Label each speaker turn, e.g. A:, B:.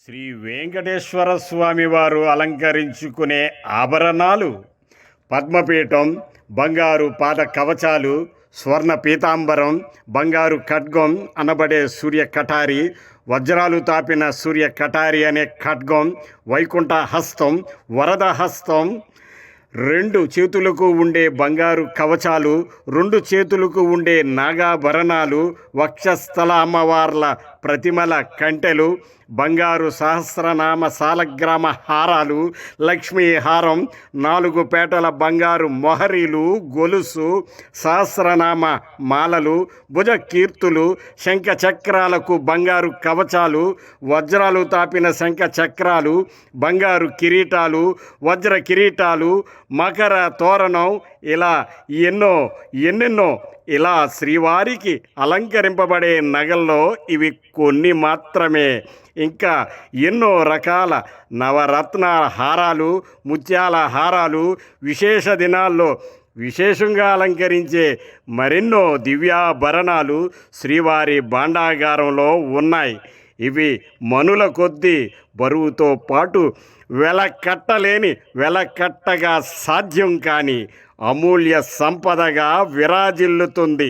A: శ్రీ వెంకటేశ్వర స్వామి వారు అలంకరించుకునే ఆభరణాలు పద్మపీఠం, బంగారు పాద కవచాలు, స్వర్ణ పీతాంబరం, బంగారు ఖడ్గం అనబడే సూర్య కటారి, వజ్రాలు తాపిన సూర్య కటారి అనే ఖడ్గం, వైకుంఠ హస్తం, వరద హస్తం, రెండు చేతులకు ఉండే బంగారు కవచాలు, రెండు చేతులకు ఉండే నాగాభరణాలు, వక్షస్థల అమ్మవార్ల ప్రతిమల కంటెలు, బంగారు సహస్రనామ సాలగ్రామ హారాలు, లక్ష్మీ హారం, 4 పేటల బంగారు మొహరీలు, గొలుసు, సహస్రనామ మాలలు, భుజ కీర్తులు, శంఖ చక్రాలకు బంగారు కవచాలు, వజ్రాలు తాపిన శంఖ చక్రాలు, బంగారు కిరీటాలు, వజ్ర కిరీటాలు, మకర తోరణం, ఇలా ఎన్నెన్నో ఇలా శ్రీవారికి అలంకరింపబడే నగల్లో ఇవి కొన్ని మాత్రమే. ఇంకా ఎన్నో రకాల నవరత్న హారాలు, ముత్యాల హారాలు, విశేష దినాల్లో విశేషంగా అలంకరించే మరెన్నో దివ్యాభరణాలు శ్రీవారి భాండాగారంలో ఉన్నాయి. ఇవి మనుల కొద్దీ బరువుతో పాటు వెలకట్టగా సాధ్యం కాని అమూల్య సంపదగా విరాజిల్లుతుంది.